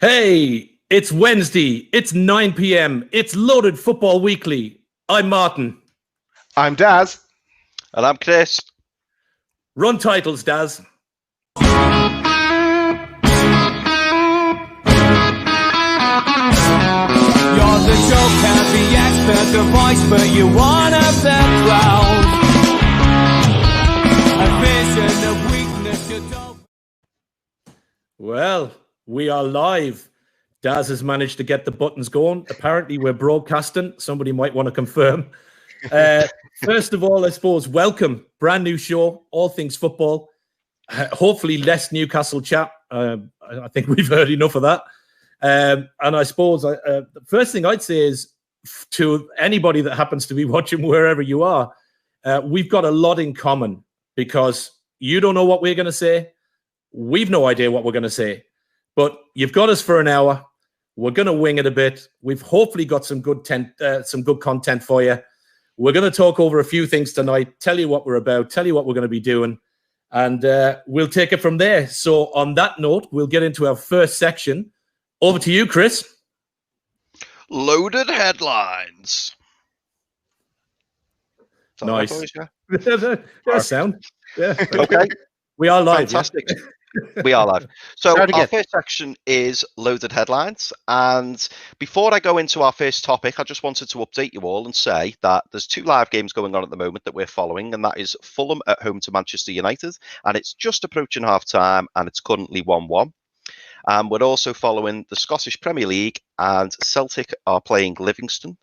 Hey, it's Wednesday. It's 9 p.m. It's Loaded Football Weekly. I'm Martin. I'm Daz. And I'm Chris. Run titles, Daz. You're the joker, the expert, the voice, but you're one of the crowd. A vision of weakness you don't... Well, we are live. Daz has managed to get the buttons going. Apparently, we're broadcasting. Somebody might want to confirm. First of all, I suppose, welcome. Brand new show, all things football. Hopefully, less Newcastle chat. I think we've heard enough of that. And I suppose the first thing I'd say is to anybody that happens to be watching wherever you are, we've got a lot in common because you don't know what we're going to say. We've no idea what we're going to say. But you've got us for an hour. We're going to wing it a bit. We've hopefully got some good content for you. We're going to talk over a few things tonight, tell you what we're about, tell you what we're going to be doing, and we'll take it from there. So on that note, we'll get into our first section. Over to you, Chris. Loaded headlines. Nice. That sound. Yeah. Okay. We are live. Fantastic. Yeah? We are live. So our first section is loaded headlines. And before I go into our first topic, I just wanted to update you all and say that there's two live games going on at the moment that we're following, and that is Fulham at home to Manchester United, and it's just approaching half-time, and it's currently 1-1. We're also following the Scottish Premier League, and Celtic are playing Livingston,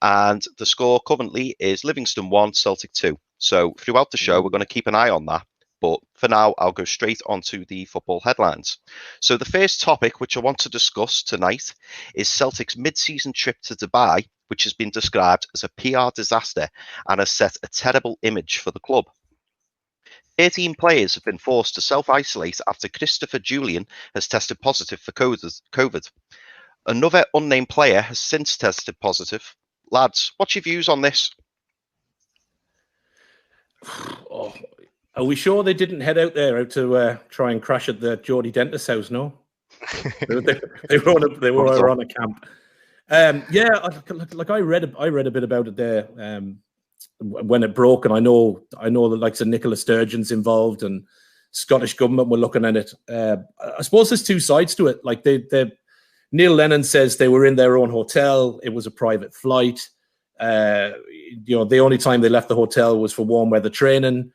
and the score currently is Livingston 1, Celtic 2. So throughout the show, we're going to keep an eye on that. But for now, I'll go straight onto the football headlines. So the first topic, which I want to discuss tonight, is Celtic's mid-season trip to Dubai, which has been described as a PR disaster and has set a terrible image for the club. 13 players have been forced to self-isolate after Christopher Julian has tested positive for COVID. Another unnamed player has since tested positive. Lads, what's your views on this? Are we sure they didn't head out there to try and crash at the Geordie Dentist house? No, they were on a camp. I read a bit about it there when it broke, and I know the likes of Nicola Sturgeon's involved, and Scottish government were looking at it. I suppose there's two sides to it. Like Neil Lennon says they were in their own hotel. It was a private flight. The only time they left the hotel was for warm weather training.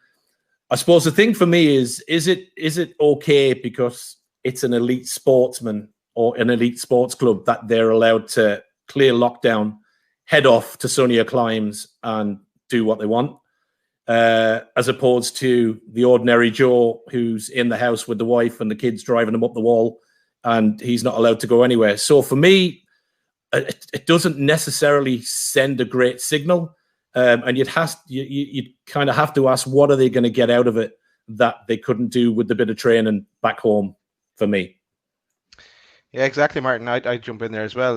I suppose the thing for me is it okay because it's an elite sportsman or an elite sports club that they're allowed to clear lockdown, head off to sunnier climes and do what they want, as opposed to the ordinary Joe who's in the house with the wife and the kids driving him up the wall and he's not allowed to go anywhere. So for me, it doesn't necessarily send a great signal. And you kind of have to ask, what are they going to get out of it that they couldn't do with the bit of training back home for me? Yeah, exactly, Martin. I jump in there as well.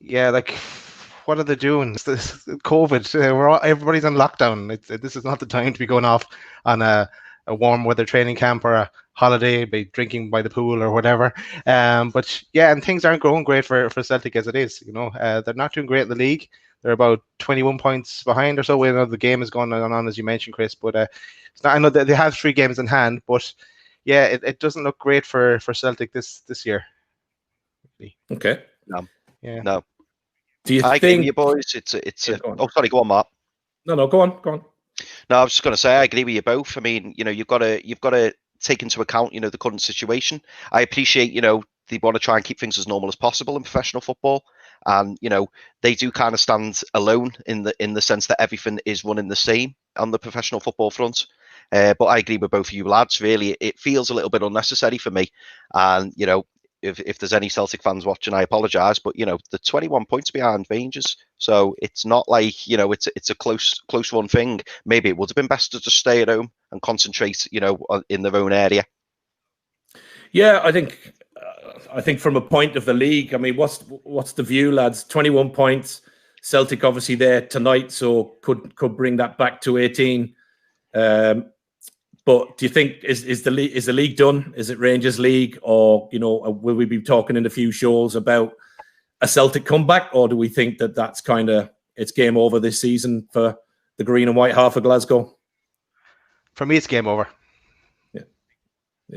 What are they doing? It's this COVID. Everybody's on lockdown. This is not the time to be going off on a warm weather training camp or a holiday, be drinking by the pool or whatever. But and things aren't going great for Celtic as it is. They're not doing great in the league. They're about 21 points behind or so. We know the game is going on, as you mentioned, Chris. But it's not, I know that they have 3 games in hand. But it doesn't look great for Celtic this year. Okay. No. Yeah. No. Do you think think you boys? Oh, sorry. Go on, Mark. No. Go on. No, I was just going to say I agree with you both. I mean, you've got to take into account, the current situation. I appreciate, they want to try and keep things as normal as possible in professional football. And, they do kind of stand alone in the sense that everything is running the same on the professional football front. But I agree with both of you lads. Really, it feels a little bit unnecessary for me. And, if there's any Celtic fans watching, I apologise. But, the 21 points behind Rangers. So it's not like, it's a close run thing. Maybe it would have been best to just stay at home and concentrate, in their own area. Yeah, I think from a point of the league, I mean, what's the view, lads? 21 points. Celtic obviously there tonight, so could bring that back to 18. But do you think is the league done? Is it Rangers League, or will we be talking in a few shows about a Celtic comeback, or do we think that that's kind of it's game over this season for the green and white half of Glasgow? For me, it's game over.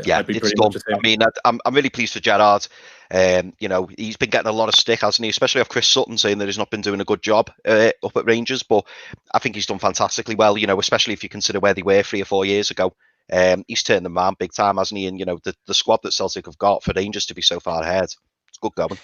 Yeah, it's done. I mean, I'm really pleased for Gerrard. He's been getting a lot of stick, hasn't he? Especially off Chris Sutton saying that he's not been doing a good job up at Rangers. But I think he's done fantastically well, especially if you consider where they were 3 or 4 years ago. He's turned them around big time, hasn't he? And, the squad that Celtic have got for Rangers to be so far ahead, it's good going.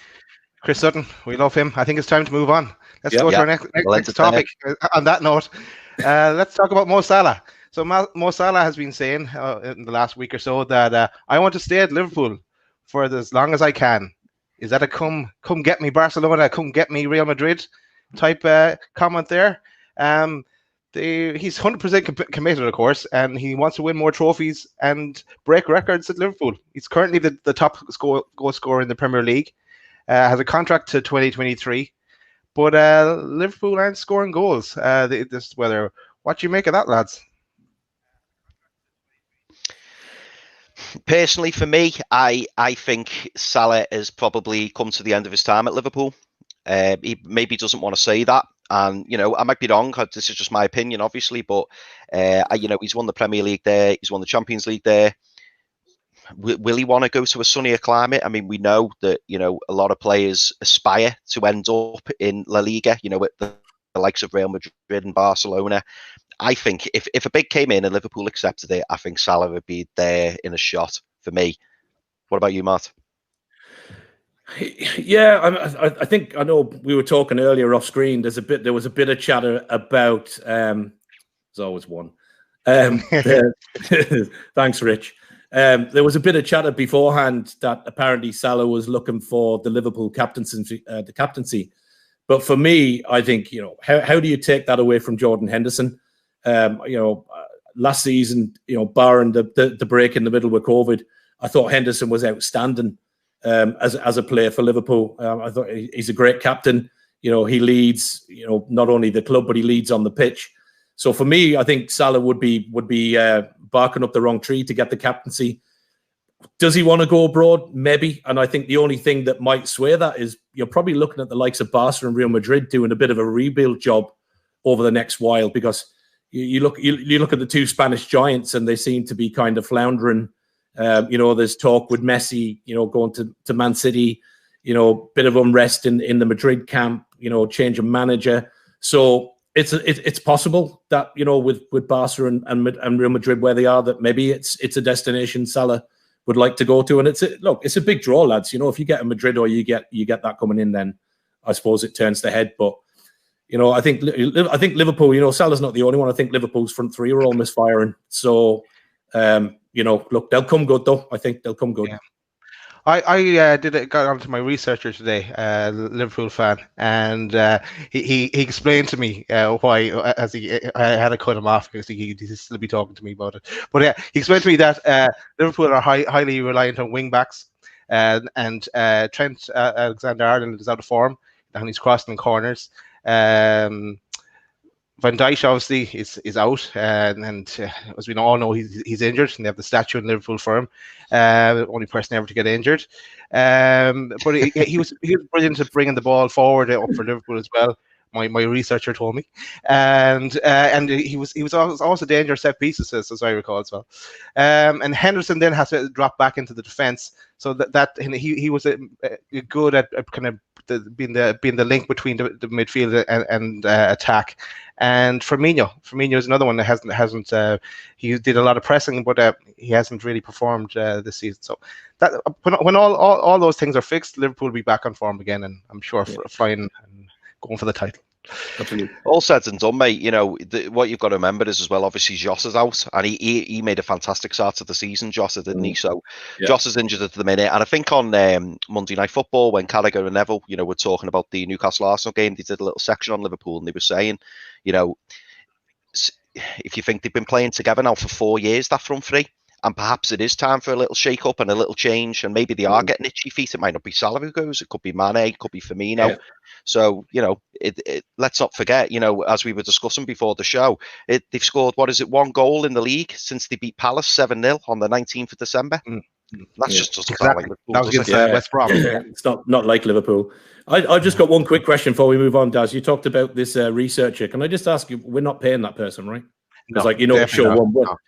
Chris Sutton, we love him. I think it's time to move on. Let's go to our next topic. On that note, let's talk about Mo Salah. So Mo Salah has been saying in the last week or so that I want to stay at Liverpool for as long as I can. Is that a come get me Barcelona, come get me Real Madrid type comment there? He's 100% committed, of course, and he wants to win more trophies and break records at Liverpool. He's currently the top goal scorer in the Premier League, has a contract to 2023, but Liverpool aren't scoring goals this weather. What do you make of that, lads? Personally, for me, I think Salah has probably come to the end of his time at Liverpool. He maybe doesn't want to say that, and I might be wrong. This is just my opinion, obviously, but he's won the Premier League there, he's won the Champions League there. Will he want to go to a sunnier climate? I mean, we know that a lot of players aspire to end up in La Liga, with the likes of Real Madrid and Barcelona. I think if a bid came in and Liverpool accepted it, I think Salah would be there in a shot for me. What about you, Matt? Yeah, I think I know we were talking earlier off screen. There was a bit of chatter about. There's always one. Thanks, Rich. There was a bit of chatter beforehand that apparently Salah was looking for the Liverpool captaincy. But for me, I think how do you take that away from Jordan Henderson? Last season, barring the break in the middle with COVID, I thought Henderson was outstanding as a player for Liverpool. I thought he's a great captain. He leads, not only the club, but he leads on the pitch. So for me, I think Salah would be barking up the wrong tree to get the captaincy. Does he want to go abroad? Maybe. And I think the only thing that might sway that is you're probably looking at the likes of Barca and Real Madrid doing a bit of a rebuild job over the next while, because you look at the two Spanish giants and they seem to be kind of floundering. There's talk with Messi, going to Man City, bit of unrest in the Madrid camp, change of manager. So it's possible that, with Barca and Real Madrid where they are, that maybe it's a destination Salah would like to go to. And it's a big draw, lads. If you get a Madrid or you get that coming in, then I suppose it turns the head. But I think Liverpool, Salah's not the only one. I think Liverpool's front three are all misfiring. So, look, they'll come good, though. I think they'll come good. Yeah. I got onto my researcher today, Liverpool fan, and he explained to me why, I had to cut him off because he'd still be talking to me about it. But yeah, he explained to me that Liverpool are highly reliant on wing backs, and Trent Alexander-Arnold is out of form, and he's crossing corners. Van Dijk obviously is out, and as we all know, he's injured, and they have the statue in Liverpool for him. The only person ever to get injured. But he was brilliant at bringing the ball forward up for Liverpool as well. My researcher told me, and he was also dangerous set pieces, as I recall as well. And Henderson then has to drop back into the defence, so that he was good at kind of being the link between the midfield and attack. And Firmino is another one that hasn't he did a lot of pressing, but he hasn't really performed this season. So that when all those things are fixed, Liverpool will be back on form again, and I'm sure flying and going for the title. Absolutely. All said and done, mate. What you've got to remember is as well, obviously Joss is out, and he made a fantastic start to the season, Joss, didn't he? So Joss is injured at the minute, and I think on Monday Night Football, when Carragher and Neville, were talking about the Newcastle Arsenal game, they did a little section on Liverpool, and they were saying, if you think they've been playing together now for 4 years, that front three, and perhaps it is time for a little shake-up and a little change, and maybe they are getting itchy feet. It might not be Salah who goes, it could be Mane, it could be Firmino. Yeah. So, you know, let's not forget, you know, as we were discussing before the show, they've scored, 1 goal in the league since they beat Palace 7-0 on the 19th of December. That's just doesn't sound like Liverpool. That was against West Brom. It's not like Liverpool. I've just got one quick question before we move on, Daz. You talked about this researcher. Can I just ask you, we're not paying that person, right? Because, like, you know, sure,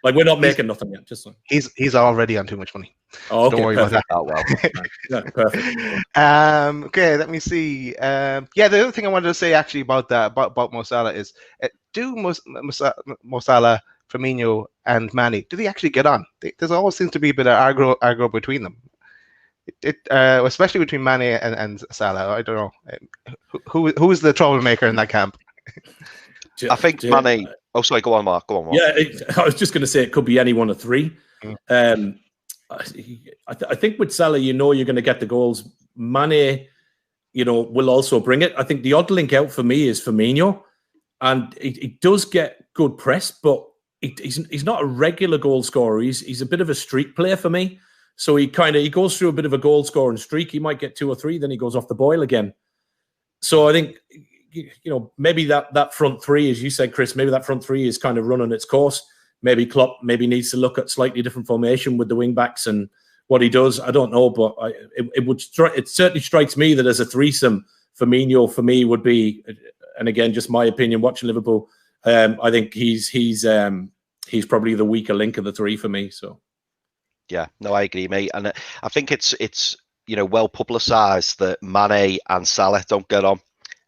like, we're not making nothing yet. Just like. He's already on too much money. Oh, okay, don't worry perfect. about that. Oh, well. Yeah, perfect. Okay, let me see. Yeah, the other thing I wanted to say actually about Mo Salah is, do Mo Salah, Firmino, and Mane, do they actually get on? There's always seems to be a bit of argo between them. Especially between Mane and Salah. I don't know who is the troublemaker in that camp. I think Mane. Oh, sorry. Go on, Mark. Go on, Mark. Yeah, I was just going to say it could be any one of three. I think with Salah, you know, you're going to get the goals. Mane, you know, will also bring it. I think the odd link out for me is Firmino, and he does get good press, but he's not a regular goal scorer. He's a bit of a streak player for me. So he goes through a bit of a goal scoring streak. He might get 2 or 3, then he goes off the boil again. So I think, you know, maybe that front three, as you said, Chris, maybe that front three is kind of running its course. Maybe Klopp needs to look at slightly different formation with the wing backs and what he does. I don't know, but it certainly strikes me that as a threesome, Firmino for me would be, and again, just my opinion, watching Liverpool, I think he's probably the weaker link of the three for me. So. Yeah, no, I agree, mate. And I think it's you know, well publicised that Mane and Salah don't get on.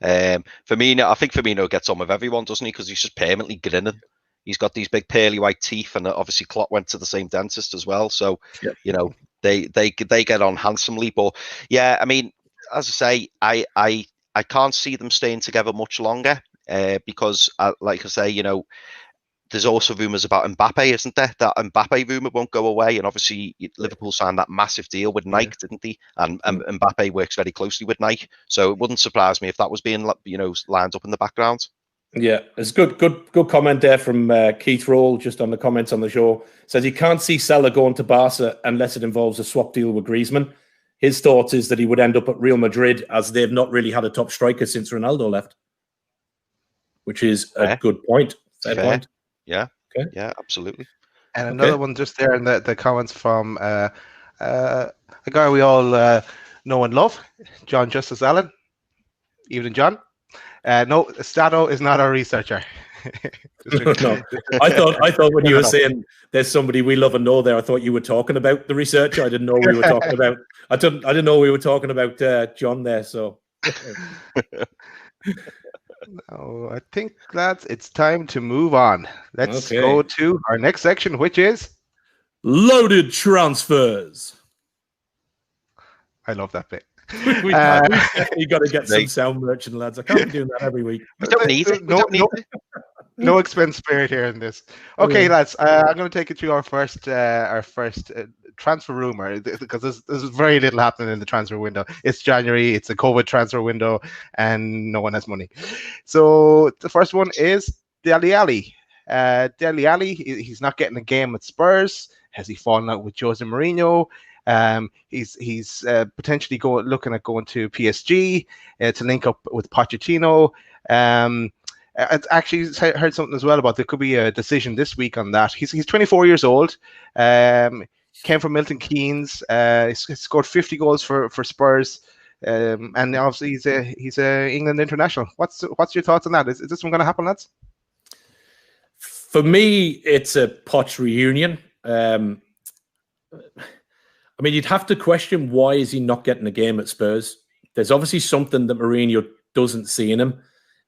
Firmino, I think Firmino gets on with everyone, doesn't he? Because he's just permanently grinning. He's got these big pearly white teeth, and obviously Klopp went to the same dentist as well. So, you know, they get on handsomely. But yeah, I mean, as I say, I can't see them staying together much longer because, like I say, you know, there's also rumours about Mbappe, isn't there? That Mbappe rumour won't go away. And obviously Liverpool signed that massive deal with Nike, didn't they? And Mbappe works very closely with Nike. So it wouldn't surprise me if that was being, you know, lined up in the background. Yeah, it's good comment there from Keith Roll, just on the comments on the show. Says he can't see Salah going to Barca unless it involves a swap deal with Griezmann. His thoughts is that he would end up at Real Madrid, as they've not really had a top striker since Ronaldo left, which is a good point. Fair point. Yeah. Okay. Yeah, absolutely. And another one just there in the comments from a guy we all know and love, John Justice Allen. Evening, John. No, Stato is not our researcher. No. I thought when you were saying there's somebody we love and know there, I thought you were talking about the researcher. I didn't know we were talking about. I didn't know we were talking about John there. So. No, I think it's time to move on. Let's go to our next section, which is loaded transfers. I love that bit. we definitely got to get some sound merchant, lads. I can't be doing that every week. We don't need it. No expense spared here in this. Okay, lads, I'm going to take you through our first transfer rumor, because there's very little happening in the transfer window. It's January, it's a COVID transfer window, and no one has money. So the first one is Dele Alli. Dele Alli, he's not getting a game at Spurs. Has he fallen out with Jose Mourinho? He's potentially looking at going to PSG to link up with Pochettino. I actually heard something as well about there could be a decision this week on that. He's 24 years old. Came from Milton Keynes. Scored 50 goals for Spurs. And obviously he's a England international. What's your thoughts on that? Is this one going to happen, lads? For me, it's a Poch reunion. I mean, you'd have to question, why is he not getting a game at Spurs? There's obviously something that Mourinho doesn't see in him.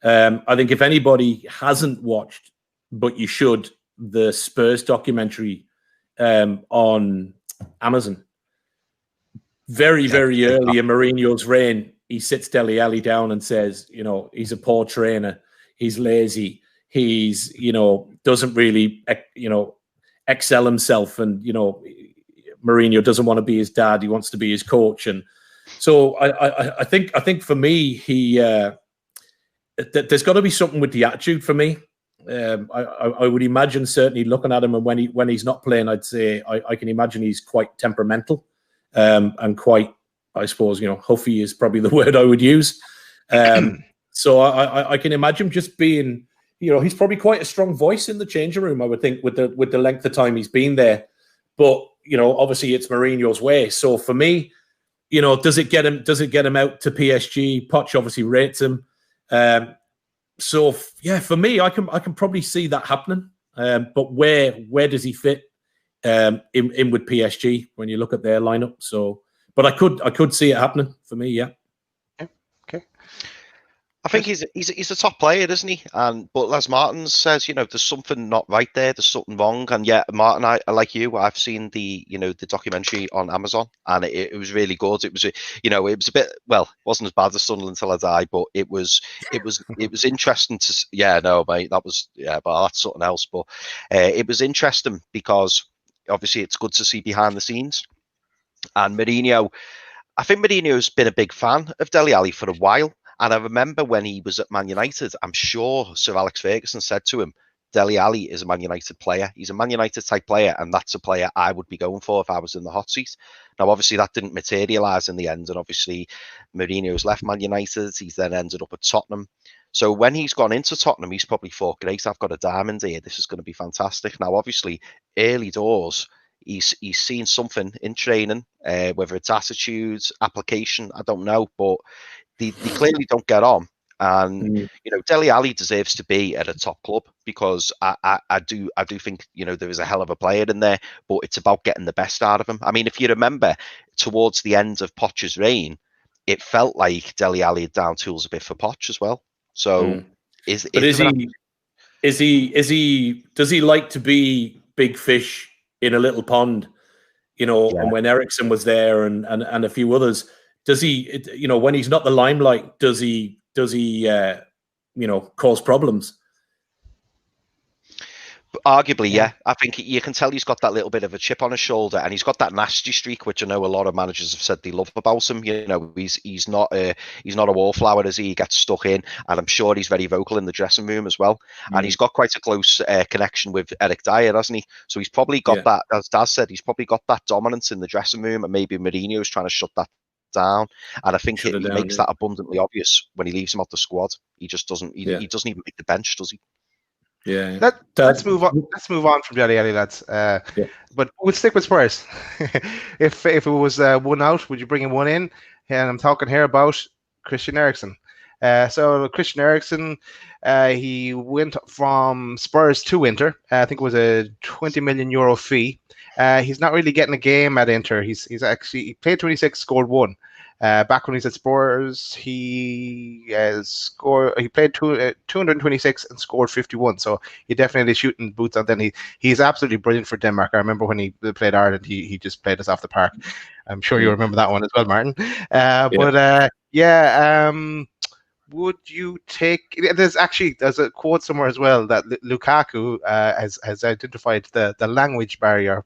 I think if anybody hasn't watched, but you should, the Spurs documentary on Amazon. Very early in Mourinho's reign, he sits Dele Alli down and says, you know, he's a poor trainer, he's lazy, he's, you know, doesn't really, you know, excel himself, and, you know, Mourinho doesn't want to be his dad, he wants to be his coach. And so I think for me, there's got to be something with the attitude for me. I would imagine, certainly looking at him, and when he's not playing, I'd say I can imagine he's quite temperamental, and quite, I suppose, huffy is probably the word I would use. So I can imagine just being, he's probably quite a strong voice in the changing room, I would think, with the length of time he's been there. But obviously it's Mourinho's way. So for me, does it get him out to PSG? Poch obviously rates him. So yeah, for me, I can probably see that happening. But where does he fit in with PSG when you look at their lineup? So, but I could see it happening for me. Yeah. Okay. I think he's a top player, isn't he? But as Martin says, there's something not right there. There's something wrong. And yeah, Martin, I like you. I've seen the documentary on Amazon, and it was really good. It was it was a bit, well, it wasn't as bad as Sunderland Till I Die, but it was interesting to. Yeah, no, mate, that was, yeah, but that's something else. But it was interesting because obviously it's good to see behind the scenes. And Mourinho, I think Mourinho's been a big fan of Dele Alli for a while. And I remember when he was at Man United, I'm sure Sir Alex Ferguson said to him, Dele Alli is a Man United player. He's a Man United type player, and that's a player I would be going for if I was in the hot seat. Now, obviously, that didn't materialise in the end, and obviously, Mourinho's left Man United. He's then ended up at Tottenham. So when he's gone into Tottenham, he's probably thought, great, I've got a diamond here. This is going to be fantastic. Now, obviously, early doors, he's seen something in training, whether it's attitudes, application, I don't know, but they clearly don't get on. And Dele Alli deserves to be at a top club, because I do think there is a hell of a player in there, but it's about getting the best out of him. I mean, if you remember, towards the end of Poch's reign, it felt like Dele Alli had down tools a bit for Poch as well. So does he like to be big fish in a little pond? And when Eriksen was there and a few others, does he, when he's not the limelight, does he cause problems? Arguably, yeah. I think you can tell he's got that little bit of a chip on his shoulder, and he's got that nasty streak, which I know a lot of managers have said they love about him. He's not a wallflower, as he gets stuck in, and I'm sure he's very vocal in the dressing room as well. And he's got quite a close connection with Eric Dyer, hasn't he? So he's probably got that, as Daz said, he's probably got that dominance in the dressing room, and maybe Mourinho's trying to shut that down. And I think he makes that abundantly obvious when he leaves him off the squad. He just doesn't. He doesn't even make the bench, does he? Yeah. Let's move on. Let's move on from Dele Alli, lads. But we'll stick with Spurs. If it was one out, would you bring him one in? And I'm talking here about Christian Eriksen. So Christian Eriksen, he went from Spurs to Inter. I think it was a 20 million euro fee. He's not really getting a game at Inter. He played 26, scored 1. Back when he's at Spurs, he played 226 and scored 51. So he definitely shooting boots on. Then he's absolutely brilliant for Denmark. I remember when he played Ireland, he just played us off the park. I'm sure you remember that one as well, Martin. Would you take? There's a quote somewhere as well that Lukaku has identified the language barrier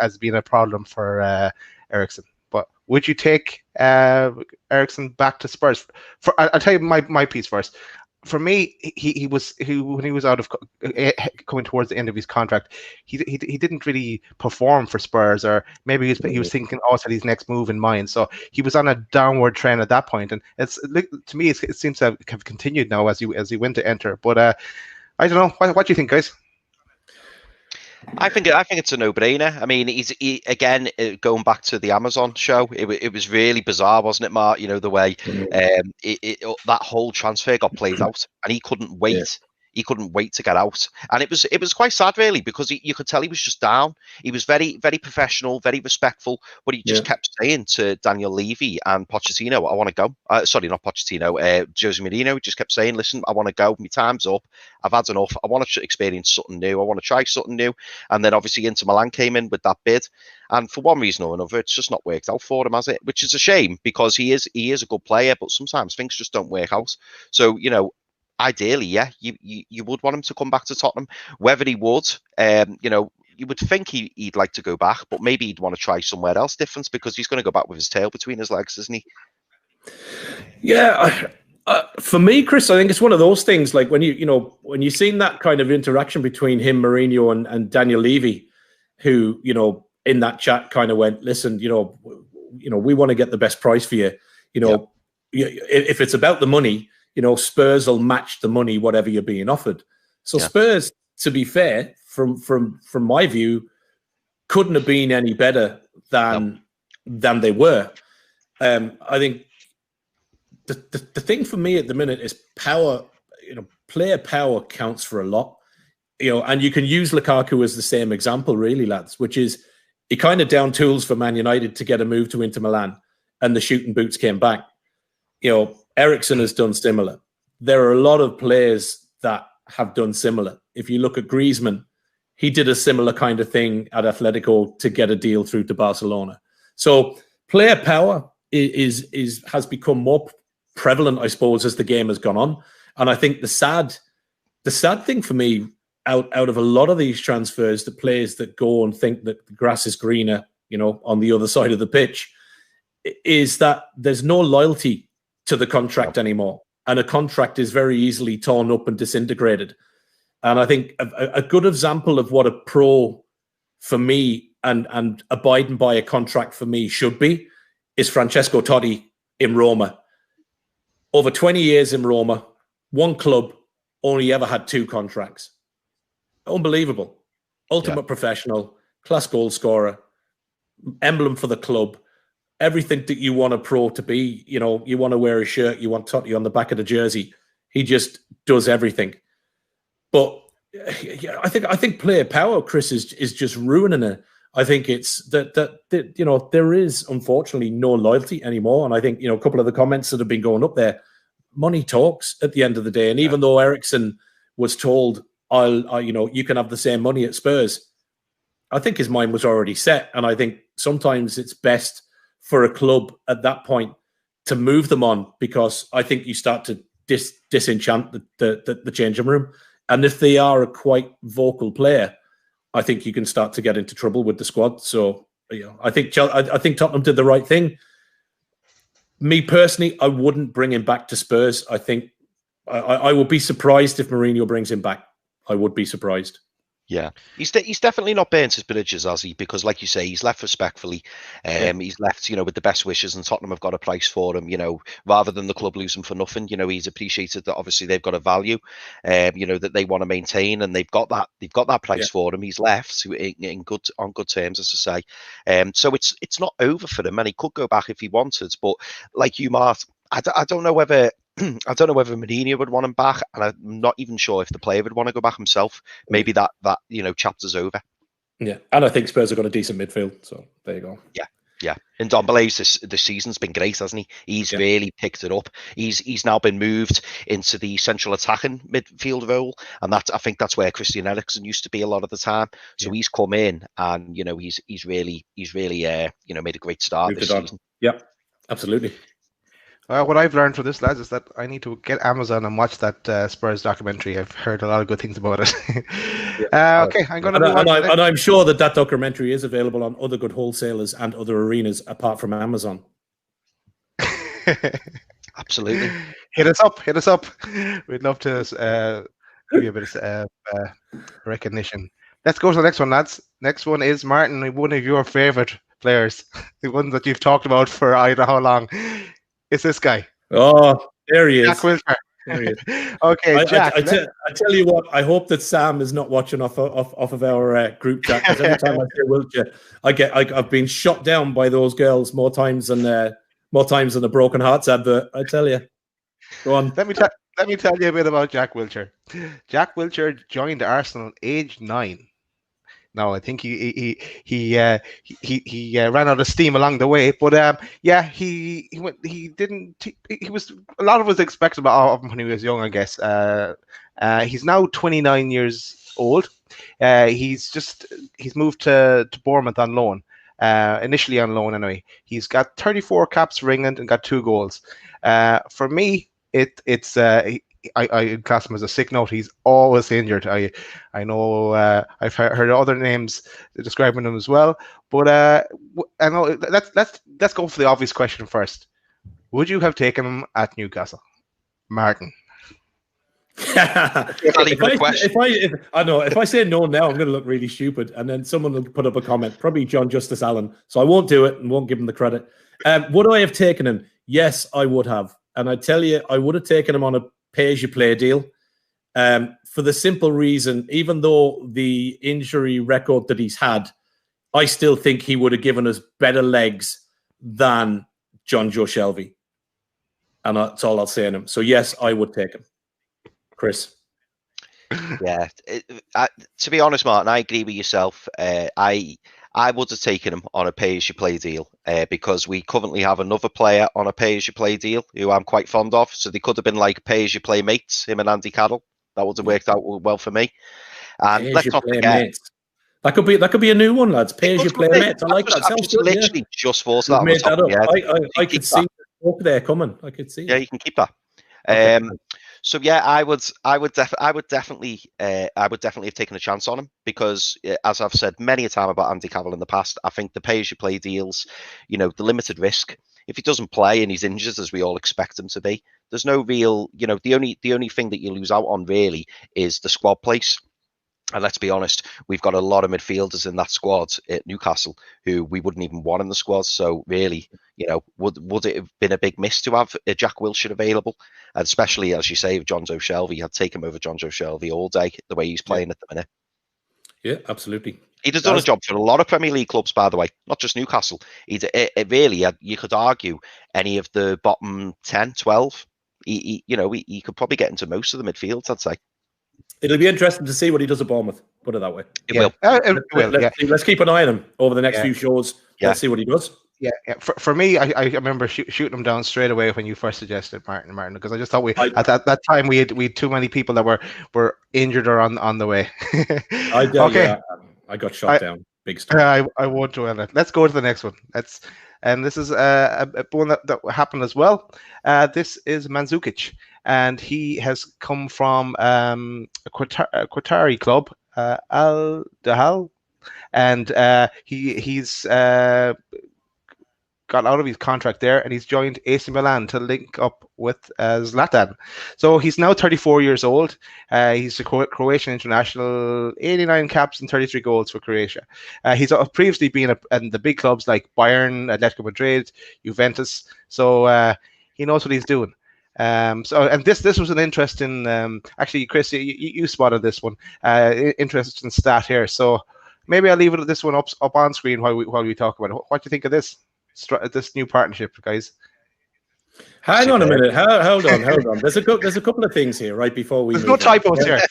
as being a problem for Eriksen. But would you take Eriksen back to Spurs? I'll tell you my piece first. For me, when he was out of coming towards the end of his contract, he didn't really perform for Spurs, or maybe he was thinking also his next move in mind. So he was on a downward trend at that point, and to me it seems to have continued now as he went to Enter. But I don't know. What do you think, guys? I think it's a no-brainer. I mean, again going back to the Amazon show. It was really bizarre, wasn't it, Mark? The way that whole transfer got played out, and he couldn't wait. Yeah. He couldn't wait to get out, and it was quite sad, really, because you could tell he was just down. He was very, very professional, very respectful, but he just kept saying to Daniel Levy and Pochettino, "I want to go." Sorry, not Pochettino. Jose Mourinho just kept saying, "Listen, I want to go. My time's up. I've had enough. I want to experience something new. I want to try something new." And then obviously Inter Milan came in with that bid, and for one reason or another, it's just not worked out for him, has it? Which is a shame, because he is a good player, but sometimes things just don't work out. So ideally, yeah, you would want him to come back to Tottenham. Whether he would, you would think he'd like to go back, but maybe he'd want to try somewhere else different, because he's going to go back with his tail between his legs, isn't he? Yeah, For me, Chris, I think it's one of those things. Like when you seen that kind of interaction between him, Mourinho, and Daniel Levy, who in that chat kind of went, listen, we want to get the best price for you. If it's about the money, Spurs will match the money, whatever you're being offered. So Spurs, to be fair, from my view, couldn't have been any better than they were. I think the thing for me at the minute is power. Player power counts for a lot. And you can use Lukaku as the same example, really, lads, which is he kind of down tools for Man United to get a move to Inter Milan, and the shooting boots came back. Eriksen has done similar. There are a lot of players that have done similar. If you look at Griezmann, he did a similar kind of thing at Atletico to get a deal through to Barcelona. So player power has become more prevalent, I suppose, as the game has gone on. And I think the sad thing for me out of a lot of these transfers, the players that go and think that the grass is greener, on the other side of the pitch, is that there's no loyalty to the contract anymore. And a contract is very easily torn up and disintegrated. And I think a good example of what a pro for me and abiding by a contract for me should be is Francesco Totti in Roma. Over 20 years in Roma, one club, only ever had 2 contracts. Unbelievable. Ultimate professional, class goal scorer, emblem for the club. Everything that you want a pro to be, you want to wear a shirt, you want Totti on the back of the jersey. He just does everything. But I think player power, Chris, is just ruining it. I think it's that there is unfortunately no loyalty anymore. And I think, a couple of the comments that have been going up there, money talks at the end of the day. And even though Eriksen was told, you can have the same money at Spurs, I think his mind was already set. And I think sometimes it's best for a club at that point to move them on, because I think you start to disenchant the changing room. And if they are a quite vocal player, I think you can start to get into trouble with the squad. So I think Tottenham did the right thing. Me personally, I wouldn't bring him back to Spurs. I think I would be surprised if Mourinho brings him back. I would be surprised. Yeah, he's definitely not burnt his bridges, has he? Because, like you say, he's left respectfully. He's left, with the best wishes, and Tottenham have got a price for him. Rather than the club lose him for nothing. He's appreciated that. Obviously, they've got a value, that they want to maintain, and they've got that. They've got that price for him. He's left on good terms, as I say. So it's not over for him, and he could go back if he wanted. But like you, Mart, I don't know whether. I don't know whether Mourinho would want him back, and I'm not even sure if the player would want to go back himself. Maybe that chapter's over. Yeah, and I think Spurs have got a decent midfield, so there you go. Yeah. And Ndombele's this season's been great, hasn't he? He's really picked it up. He's now been moved into the central attacking midfield role, and I think that's where Christian Eriksen used to be a lot of the time. So he's come in, and he's really made a great start this season. Yeah, absolutely. What I've learned from this, lads, is that I need to get Amazon and watch that Spurs documentary. I've heard a lot of good things about it. Okay, I'm going to move on. And I'm sure that documentary is available on other good wholesalers and other arenas apart from Amazon. Absolutely. Hit us up. We'd love to give you a bit of recognition. Let's go to the next one, lads. Next one is Martin, one of your favourite players, the one that you've talked about for I don't know how long. It's this guy. Oh, there he is. Jack Wilshere. There he is. Okay, Jack. I tell you what, I hope that Sam is not watching off of our group chat, because every time I say Wilshere, I've been shot down by those girls more times than a Broken Hearts advert. I tell you. Go on. Let me tell you a bit about Jack Wilshere. Jack Wilshere joined Arsenal aged 9. No, I think he ran out of steam along the way, but he was a lot of us expected about him when he was young, I guess. He's now 29 years old. He's moved to Bournemouth on loan, initially on loan anyway. He's got 34 caps for England and got 2 goals. For me, it's I class him as a sick note. He's always injured. I know I've heard other names describing him as well. But I know let's go for the obvious question first. Would you have taken him at Newcastle? Martin. If I say no now, I'm going to look really stupid, and then someone will put up a comment, probably John Justice Allen. So I won't do it and won't give him the credit. Would I have taken him? Yes, I would have, and I tell you, I would have taken him on a pay-as-you-play deal. For the simple reason, even though the injury record that he's had, I still think he would have given us better legs than John Joe Shelby, and that's all I'll say on him. So yes, I would take him. Chris. Yeah, to be honest, Martin, I agree with yourself. I would have taken him on a pay-as-you-play deal because we currently have another player on a pay-as-you-play deal who I'm quite fond of. So they could have been like pay-as-you-play mates, him and Andy Carroll. That would have worked out well for me. And let's not forget, that could be a new one, lads. Pay-as-you-play mates. I like that. Sounds good, literally just forced that. Made that up. I could see the there coming. I could see. Yeah, you can keep that. Okay. So yeah, I would definitely have taken a chance on him because, as I've said many a time about Andy Carroll in the past, I think the pay-as-you-play deals, the limited risk. If he doesn't play and he's injured, as we all expect him to be, there's no real, the only thing that you lose out on really is the squad place. And let's be honest, we've got a lot of midfielders in that squad at Newcastle who we wouldn't even want in the squad. So really, would it have been a big miss to have a Jack Wilshere available? And especially, as you say, with John Joe Shelby, I'd take him over John Joe Shelby all day, the way he's playing at the minute. Yeah, absolutely. He'd have done a job for a lot of Premier League clubs, by the way, not just Newcastle. You could argue any of the bottom 10, 12. He could probably get into most of the midfields, I'd say. It'll be interesting to see what he does at Bournemouth. Put it that way. It will. Let's keep an eye on him over the next few shows. Yeah. Let's see what he does. Yeah. For me, I remember shooting him down straight away when you first suggested Martin, because I just thought at that time we had too many people that were injured or on the way. I got shot down. Big stuff. I won't dwell on it. Let's go to the next one. This is a one that happened as well. This is Mandzukic, and he has come from a Qatari club, Al Dahal, and he's got out of his contract there, and he's joined AC Milan to link up with Zlatan. So he's now 34 years old. He's a Croatian international, 89 caps and 33 goals for Croatia. He's previously been in the big clubs like Bayern, Atletico Madrid, Juventus. So he knows what he's doing. This was an interesting. Actually, Chris, you spotted this one. Interesting stat here. So maybe I'll leave this one up on screen while we talk about it. What do you think of this new partnership, guys? Hang on a minute. Hold on. There's a couple of things here right before we. There's no typos here.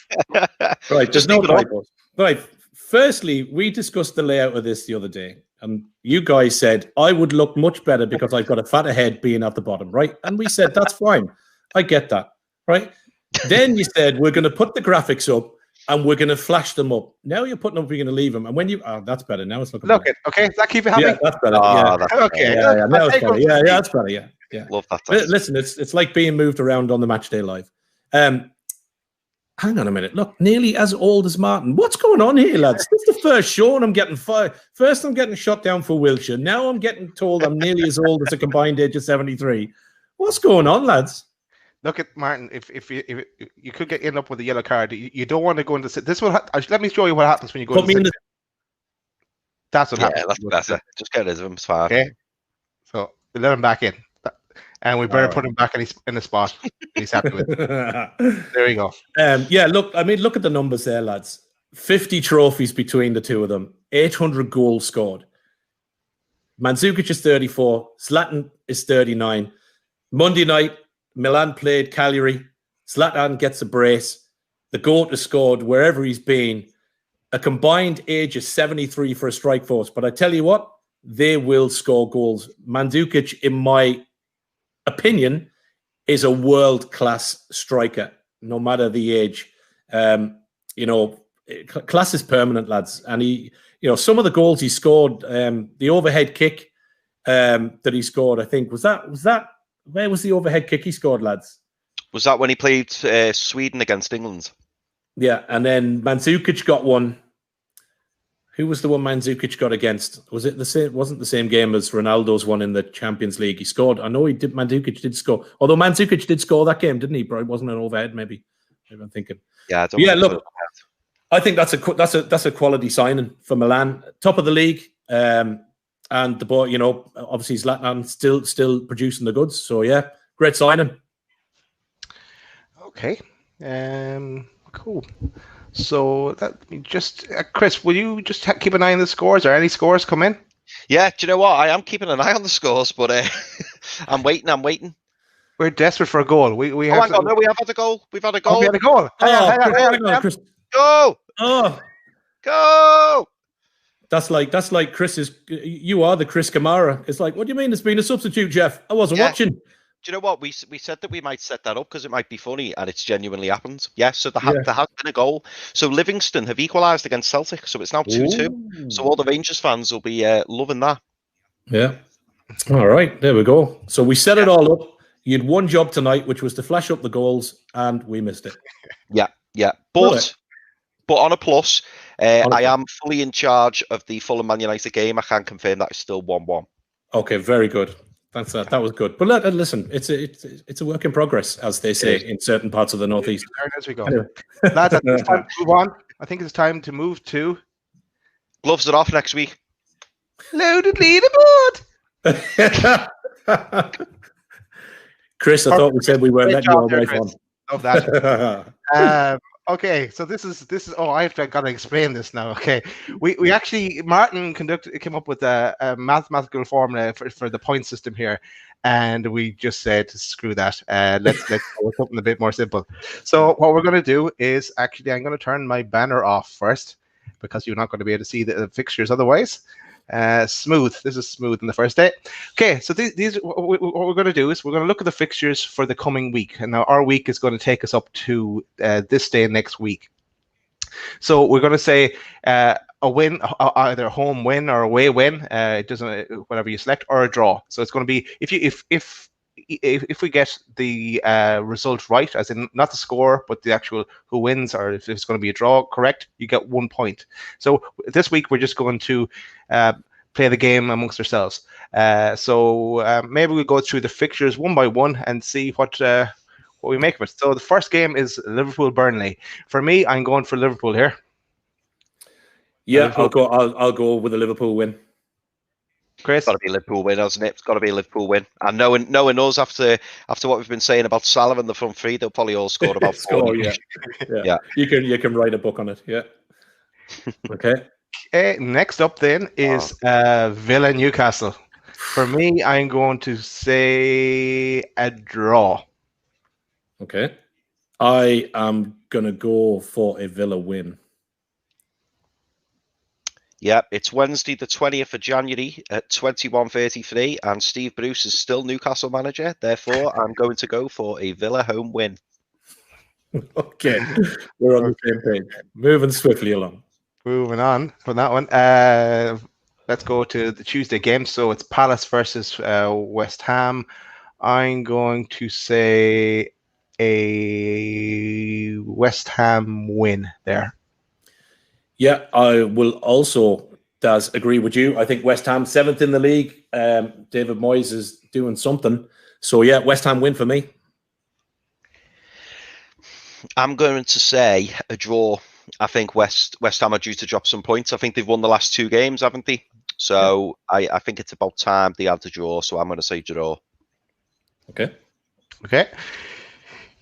Right, there's no typos. Right. Firstly, we discussed the layout of this the other day, and you guys said I would look much better because I've got a fatter head being at the bottom, right? And we said that's fine. I get that, right? Then you said we're going to put the graphics up and we're going to flash them up. Now you're putting up, we're going to leave them, and when you that's better. Now it's looking better. Okay. Does that keep you happy? Yeah, that's better. Okay. Yeah, now it's better. Yeah, that's better. Yeah. Love that. Listen, it's like being moved around on the Match Day Live. Hang on a minute. Look, nearly as old as Martin. What's going on here, lads? This is the first show and I'm getting fired. First, I'm getting shot down for Wilshere. Now I'm getting told I'm nearly as old as a combined age of 73. What's going on, lads? Look at Martin. If you could end up with a yellow card, you don't want to go into this. Let me show you what happens when you go. Put me in. That's what happens. That's it. Just get rid of him. It's fine. Okay. So we let him back in. And we better put him back in the spot. He's happy with it. There you go. Look at the numbers there, lads. 50 trophies between the two of them. 800 goals scored. Mandzukic is 34. Zlatan is 39. Monday night, Milan played Cagliari. Zlatan gets a brace. The GOAT has scored wherever he's been. A combined age of 73 for a strike force. But I tell you what, they will score goals. Mandzukic, in my opinion, is a world-class striker, no matter the age. Class is permanent, lads. And he, some of the goals he scored, the overhead kick that he scored, I think, was that where was the overhead kick he scored, lads? Was that when he played Sweden against England? Yeah, and then Mandzukic got one. Who was the one Mandzukic got against? Was it the same? Wasn't the same game as Ronaldo's one in the Champions League? He scored. I know he did. Mandzukic did score. Although Mandzukic did score that game, didn't he? But it wasn't an overhead. Maybe I'm thinking. Yeah. Look, I think that's a quality signing for Milan, top of the league, and the boy. You know, obviously Zlatan still producing the goods. So yeah, great signing. Okay. Cool. So that just Chris, will you just keep an eye on the scores? Or any scores come in? Yeah, do you know what? I am keeping an eye on the scores, but I'm waiting. We're desperate for a goal. We have. Hang on, no, we have had a goal. We've had a goal. Oh, we had a goal. Hang on, Chris. Go! Oh, go! That's like Chris's. You are the Chris Kamara. It's like, what do you mean? It's been a substitute, Jeff. I wasn't watching. Do you know what? We said that we might set that up because it might be funny, and it's genuinely happened. Yes, so there has been a goal. So Livingston have equalised against Celtic, so it's now 2-2. So all the Rangers fans will be loving that. Yeah. All right, there we go. So we set it all up. You had one job tonight, which was to flash up the goals, and we missed it. Yeah. But on a plus, I am fully in charge of the Fulham Man United game. I can confirm that it's still 1-1. Okay, very good. That was good. But listen, it's a work in progress, as they say in certain parts of the Northeast. As we go, lads, it's time to move on. I think it's time to move to gloves are off next week. Loaded leaderboard. Chris, I thought we said we weren't letting you all right on. Love that. Okay, so this is. Oh, I've got to explain this now. Okay, we actually Martin came up with a mathematical formula for the point system here, and we just said screw that. Let's go with something a bit more simple. So what we're going to do is actually I'm going to turn my banner off first because you're not going to be able to see the fixtures otherwise. Smooth. This is smooth in the first day. Okay, so these what we're going to do is we're going to look at the fixtures for the coming week, and now our week is going to take us up to this day next week. So we're going to say a win, either a home win or away win. It doesn't, whatever you select, or a draw. So it's going to be if we get the result right, as in not the score, but the actual who wins, or if it's going to be a draw correct, you get 1 point. So this week we're just going to play the game amongst ourselves. So maybe we'll go through the fixtures one by one and see what we make of it. So the first game is Liverpool-Burnley. For me, I'm going for Liverpool here. Yeah, Liverpool. I'll go with a Liverpool win. Chris? It's got to be a Liverpool win, hasn't it? It's got to be a Liverpool win. And knowing us after what we've been saying about Salah and the front three, they'll probably all score about 4. Yeah. You can write a book on it. Yeah. Okay. Next up then is Villa Newcastle. For me, I'm going to say a draw. Okay. I am going to go for a Villa win. Yeah, it's Wednesday, the 20th of January at 21:33, and Steve Bruce is still Newcastle manager. Therefore, I'm going to go for a Villa home win. Okay, we're on the same page. Moving swiftly along. Moving on from that one. Let's go to the Tuesday game. So it's Palace versus West Ham. I'm going to say a West Ham win there. Yeah, I will also, Daz, agree with you. I think West Ham 7th in the league. David Moyes is doing something. So, yeah, West Ham win for me. I'm going to say a draw. I think West Ham are due to drop some points. I think they've won the last 2 games, haven't they? So I think it's about time they had to draw. So I'm going to say draw. Okay.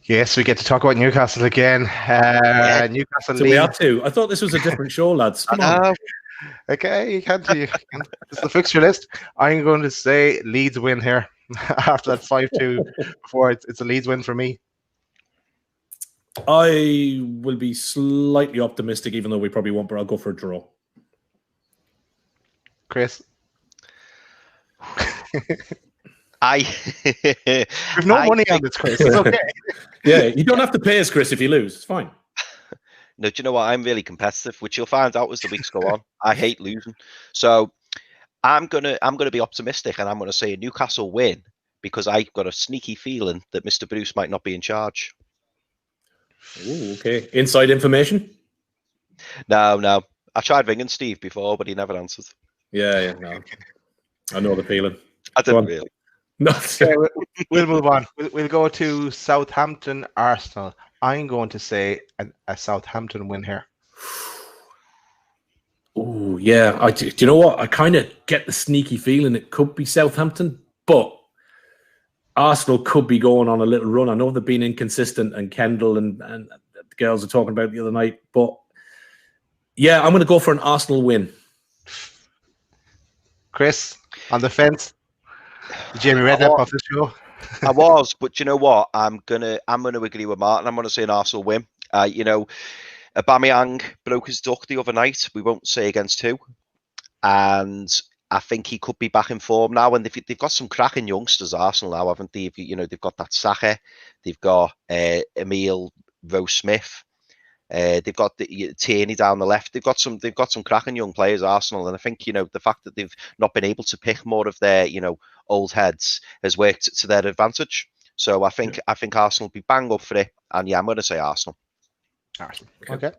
Yes, we get to talk about Newcastle again. Newcastle so we have to. I thought this was a different show, lads. Come on. Okay, you can't. It's the fixture list. I'm going to say Leeds win here after that 5-2 before. It's a Leeds win for me. I will be slightly optimistic, even though we probably won't, but I'll go for a draw. Chris? We've no money on this, Chris. It's okay. Yeah, you don't have to pay us, Chris, if you lose. It's fine. No, do you know what? I'm really competitive, which you'll find out as the weeks go on. I hate losing. So I'm gonna be optimistic, and I'm gonna say a Newcastle win because I've got a sneaky feeling that Mr. Bruce might not be in charge. Ooh, okay. Inside information? No. I tried ringing Steve before, but he never answered. Yeah, no. I know the feeling. I didn't really. No. Okay, we'll move on. We'll go to Southampton, Arsenal. I'm going to say a Southampton win here. Oh, yeah. Do you know what? I kind of get the sneaky feeling it could be Southampton, but Arsenal could be going on a little run. I know they've been inconsistent, and Kendall and the girls are talking about it the other night, but yeah, I'm going to go for an Arsenal win. Chris, on the fence. Jamie Redknapp off the show. I was, but you know what? I'm gonna agree with Martin. I'm gonna say an Arsenal win. You know, Aubameyang broke his duck the other night. We won't say against who, and I think he could be back in form now. And they've got some cracking youngsters, Arsenal now, haven't they? You know, they've got that Saka, they've got Emile Rose-Smith. They've got Tierney down the left. They've got some cracking young players, Arsenal, and I think, you know, the fact that they've not been able to pick more of their, you know, old heads has worked to their advantage. So I think Arsenal will be bang up for it, and yeah, I'm going to say Arsenal. Arsenal. Okay.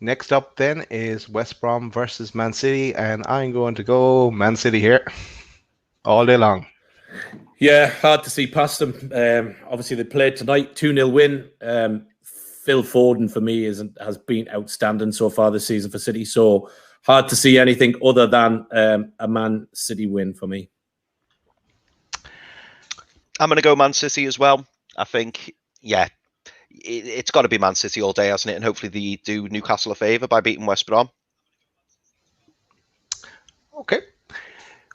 Next up then is West Brom versus Man City, and I'm going to go Man City here all day long. Yeah, hard to see past them. Obviously, they played tonight, 2-0 win. Phil Foden, for me, has been outstanding so far this season for City. So hard to see anything other than a Man City win for me. I'm going to go Man City as well. I think, yeah, it's got to be Man City all day, hasn't it? And hopefully they do Newcastle a favour by beating West Brom. Okay.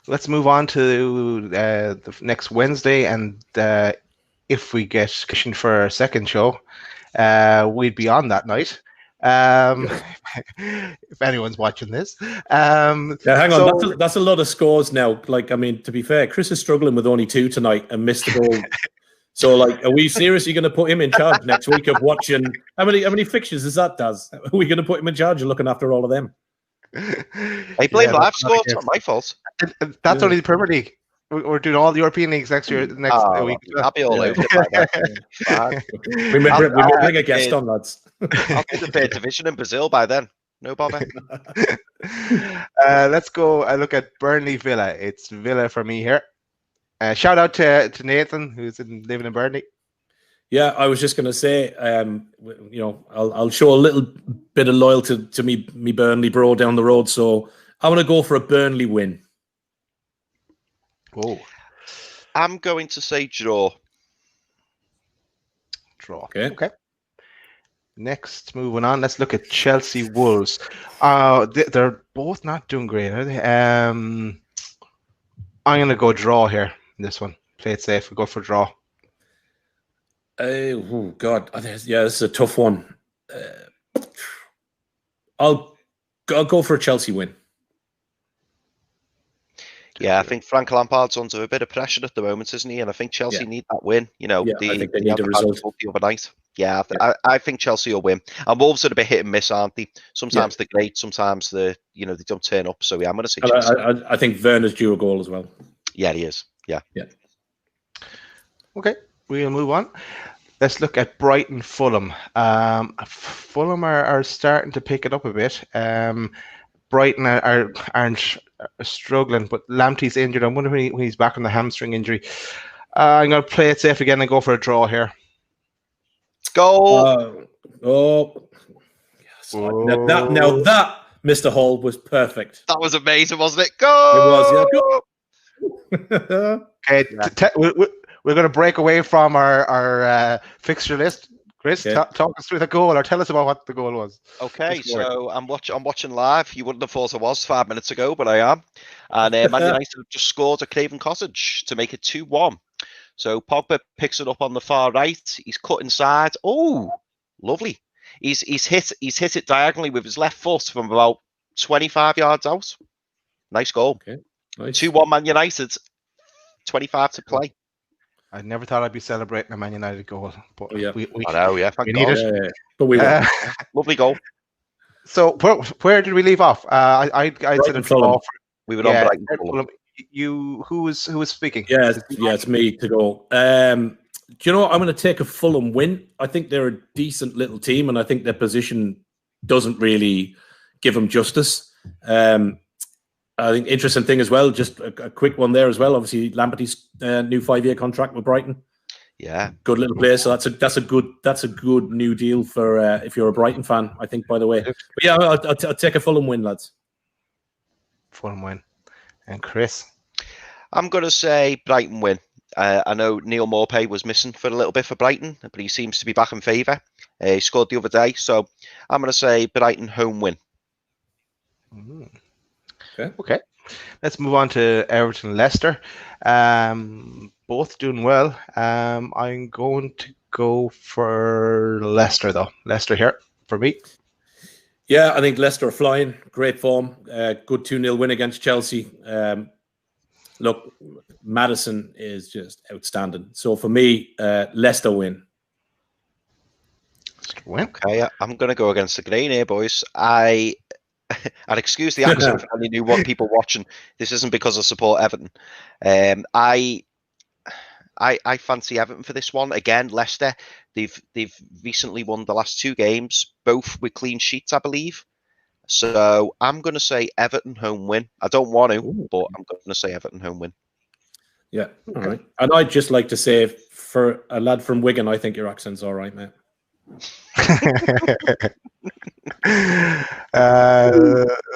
Let's move on to the next Wednesday. And if we get commissioned for a second show, we'd be on that night. If anyone's watching this. Yeah, hang on. So, that's a lot of scores now. Like, I mean, to be fair, Chris is struggling with only 2 tonight and missed the goal. So, like, are we seriously going to put him in charge next week of watching? How many fixtures is that, Daz? Are we going to put him in charge of looking after all of them? I blame live scores. It's not my fault. That's only the Premier League. We're doing all the European leagues next year. Next week. I'll be all over it. We may bring a guest on, lads. I'll be the third division in Brazil by then. No bother. Let's go look at Burnley Villa. It's Villa for me here. Shout out to Nathan, who's living in Burnley. Yeah, I was just going to say, you know, I'll show a little bit of loyalty to me Burnley bro down the road. So I'm going to go for a Burnley win. Oh, I'm going to say draw. Draw. Okay. Next, moving on, let's look at Chelsea Wolves. They're both not doing great, are they? I'm going to go draw here in this one. Play it safe. We'll go for draw. Oh, God. Yeah, this is a tough one. I'll go for a Chelsea win. Yeah, I think Frank Lampard's under a bit of pressure at the moment, isn't he? And I think Chelsea need that win. You know, I think they need a result the other night. Yeah, I think Chelsea will win. And Wolves are a bit hit and miss, aren't they? Sometimes they're great, sometimes they don't turn up. So yeah, I'm going to say Chelsea. I think Werner's due a goal as well. Yeah, he is. Yeah. Okay, we'll move on. Let's look at Brighton Fulham. Fulham are starting to pick it up a bit. Brighton aren't struggling, but Lamptey's injured. I'm wondering when he's back on the hamstring injury. I'm going to play it safe again and go for a draw here. Goal! Yes. Now that, Mr. Hall, was perfect. That was amazing, wasn't it? Go! It was, yeah. Okay, we're going to break away from our fixture list. Chris, talk us through the goal, or tell us about what the goal was. Okay, so I'm watching live. You wouldn't have thought I was 5 minutes ago, but I am. And Man United have just scored at Craven Cottage to make it 2-1. So Pogba picks it up on the far right. He's cut inside. Oh, lovely. He's hit it diagonally with his left foot from about 25 yards out. Nice goal. Okay. Nice. 2-1 Man United. 25 to play. I never thought I'd be celebrating a Man United goal, but we need it. But we won. Lovely goal. So where did we leave off? I said a draw. We were on Brighton. Who was speaking? Yeah, it's me to go. Do you know what? I'm going to take a Fulham win. I think they're a decent little team, and I think their position doesn't really give him justice. I think interesting thing as well, just a quick one there as well. Obviously, Lamperty's new 5-year contract with Brighton. Yeah, good little player. So that's a good new deal for if you're a Brighton fan, I think. By the way, but yeah, I'll take a Fulham win, lads. Fulham win. And Chris, I'm going to say Brighton win. I know Neil Maupay was missing for a little bit for Brighton, but he seems to be back in favour. He scored the other day, so I'm going to say Brighton home win. Okay. Let's move on to Everton and Leicester. Both doing well. I'm going to go for Leicester, though. Leicester here for me. Yeah, I think Leicester are flying. Great form. Good 2-0 win against Chelsea. Look, Maddison is just outstanding. So for me, Leicester win. Okay, I'm going to go against the grain here, boys. I'd excuse the accent for any new people watching. This isn't because I support Everton. I fancy Everton for this one. Again, Leicester, they've recently won the last 2 games, both with clean sheets, I believe. So I'm going to say Everton home win. I don't want to, but I'm going to say Everton home win. Yeah, all right. And I'd just like to say, for a lad from Wigan, I think your accent's all right, mate.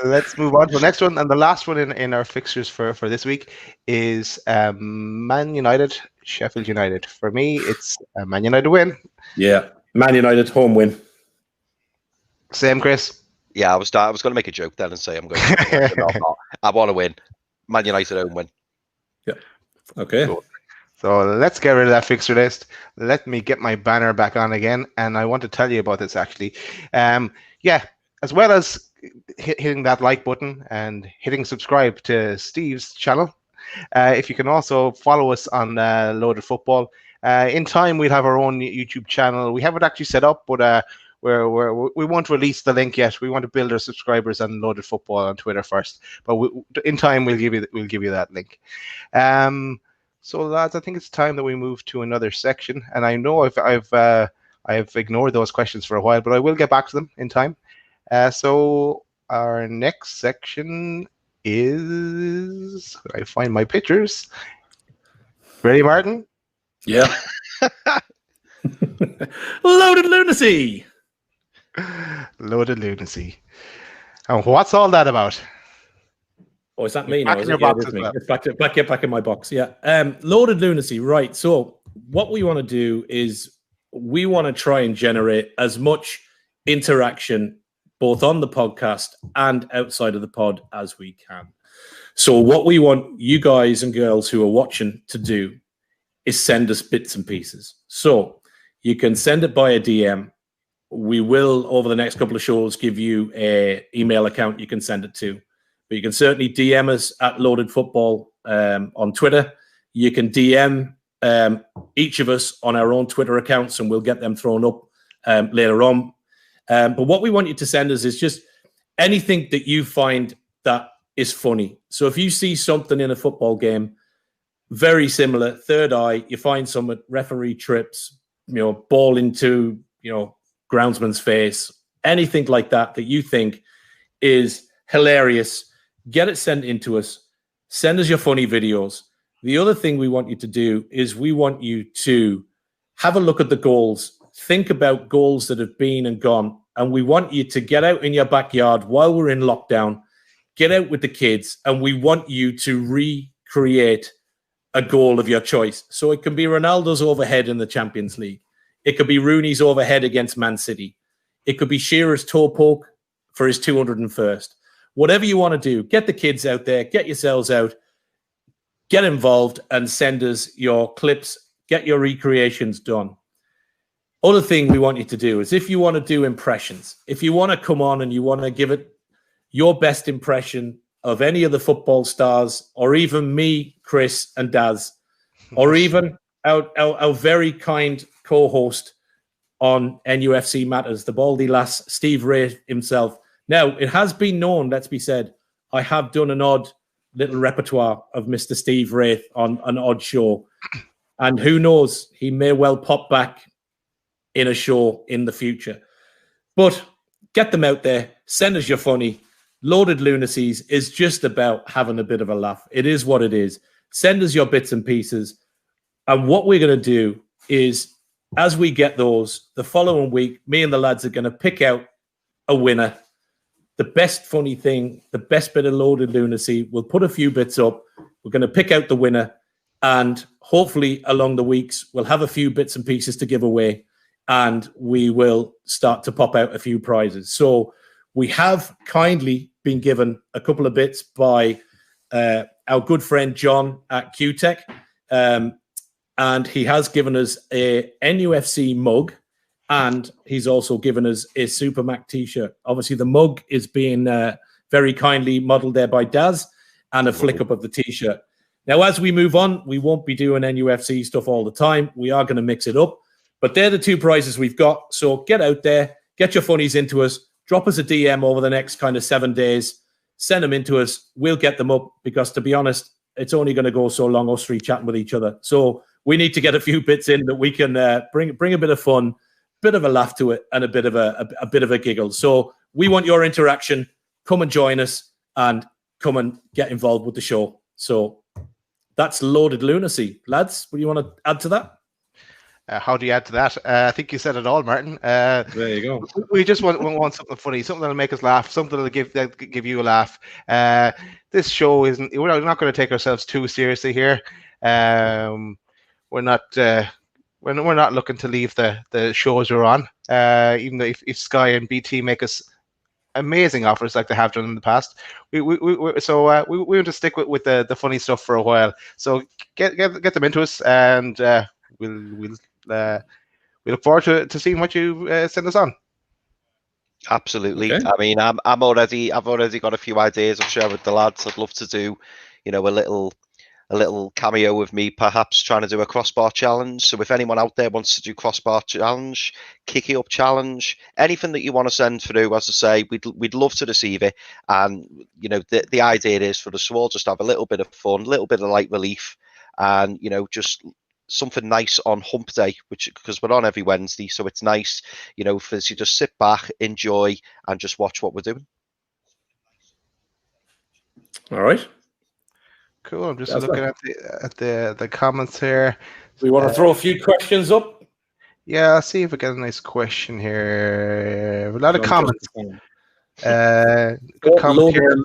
Let's move on to the next one, and the last one in our fixtures for this week is Man United, Sheffield United. For me, it's a Man United win. Yeah, Man United home win. Same, Chris. Yeah, I was going to make a joke then and say I'm going to I want to win. Man United home win. Yeah. Okay. Cool. So let's get rid of that fixture list. Let me get my banner back on again, and I want to tell you about this actually. Yeah, as well as hitting that like button and hitting subscribe to Steve's channel, if you can also follow us on Loaded Football. In time, we'll have our own YouTube channel. We haven't actually set up, but we won't release the link yet. We want to build our subscribers on Loaded Football on Twitter first, but in time we'll give you that link. So lads, I think it's time that we move to another section, and I know I've ignored those questions for a while, but I will get back to them in time. So our next section is, I find my pictures. Ready, Martin? Yeah. Loaded Lunacy. Loaded Lunacy. And what's all that about? Oh, is that me now? Is it? Yeah, it's me. It's back in my box. Yeah. Loaded Lunacy. Right. So what we want to do is we want to try and generate as much interaction both on the podcast and outside of the pod as we can. So what we want you guys and girls who are watching to do is send us bits and pieces. So you can send it by a DM. We will, over the next couple of shows, give you an email account you can send it to. But you can certainly DM us at Loaded Football on Twitter. You can DM each of us on our own Twitter accounts, and we'll get them thrown up later on. But what we want you to send us is just anything that you find that is funny. So if you see something in a football game, very similar, third eye, you find some referee trips, ball into, groundsman's face, anything like that you think is hilarious, get it sent into us. Send us your funny videos. The other thing we want you to do is we want you to have a look at the goals. Think about goals that have been and gone. And we want you to get out in your backyard while we're in lockdown, get out with the kids, and we want you to recreate a goal of your choice. So it can be Ronaldo's overhead in the Champions League. It could be Rooney's overhead against Man City. It could be Shearer's toe poke for his 201st. Whatever you want to do, get the kids out there, get yourselves out, get involved, and send us your clips, get your recreations done. Other thing we want you to do is if you want to do impressions, if you want to come on and you want to give it your best impression of any of the football stars, or even me, Chris, and Daz, or even our very kind co-host on NUFC Matters, the baldy lass, Steve Wraith himself. Now, it has been known, let's be said, I have done an odd little repertoire of Mr. Steve Wraith on an odd show. And who knows, he may well pop back in a show in the future. But get them out there, Send us your funny. Loaded Lunacies is just about having a bit of a laugh. It is what it is. Send us your bits and pieces. And what we're going to do is, as we get those, the following week, me and the lads are going to pick out a winner. The best funny thing, the best bit of Loaded Lunacy. We'll put a few bits up. We're going to pick out the winner. And hopefully along the weeks, we'll have a few bits and pieces to give away. And we will start to pop out a few prizes. So we have kindly been given a couple of bits by our good friend John at QTech. And he has given us a NUFC mug, and he's also given us a Super Mac t-shirt. Obviously, the mug is being very kindly modelled there by Daz, and a flick up of the t-shirt. Now, as we move on, we won't be doing NUFC stuff all the time. We are going to mix it up. But they're the two prizes we've got. So get out there, get your funnies into us, drop us a DM over the next kind of 7 days, send them into us. We'll get them up because, to be honest, it's only going to go so long, us three chatting with each other. So we need to get a few bits in that we can bring a bit of fun, bit of a laugh to it, and a bit of a giggle. So we want your interaction. Come and join us and come and get involved with the show. So that's Loaded Lunacy. Lads, what do you want to add to that? How do you add to that? I think you said it all, Martin. There you go. We just want something funny, something that'll make us laugh, something that'll give you a laugh. This show isn't. We're not going to take ourselves too seriously here. We're not looking to leave the shows we're on. Even though if Sky and BT make us amazing offers like they have done in the past, we want to stick with the funny stuff for a while. So get them into us, and we'll we look forward to seeing what you send us on. Absolutely. Okay. I mean, I've already got a few ideas I've shared with the lads. I'd love to do, a little cameo of me, perhaps trying to do a crossbar challenge. So if anyone out there wants to do crossbar challenge, kicky up challenge, anything that you want to send through, as I say, we'd love to receive it. And the idea is for us all just have a little bit of fun, a little bit of light relief, and just something nice on hump day, because we're on every Wednesday, so it's nice, for us to just sit back, enjoy, and just watch what we're doing. All right. Cool. I'm just looking at the comments here. We want to throw a few questions up. Yeah, I'll see if we get a nice question here. A lot of comments. Good comment here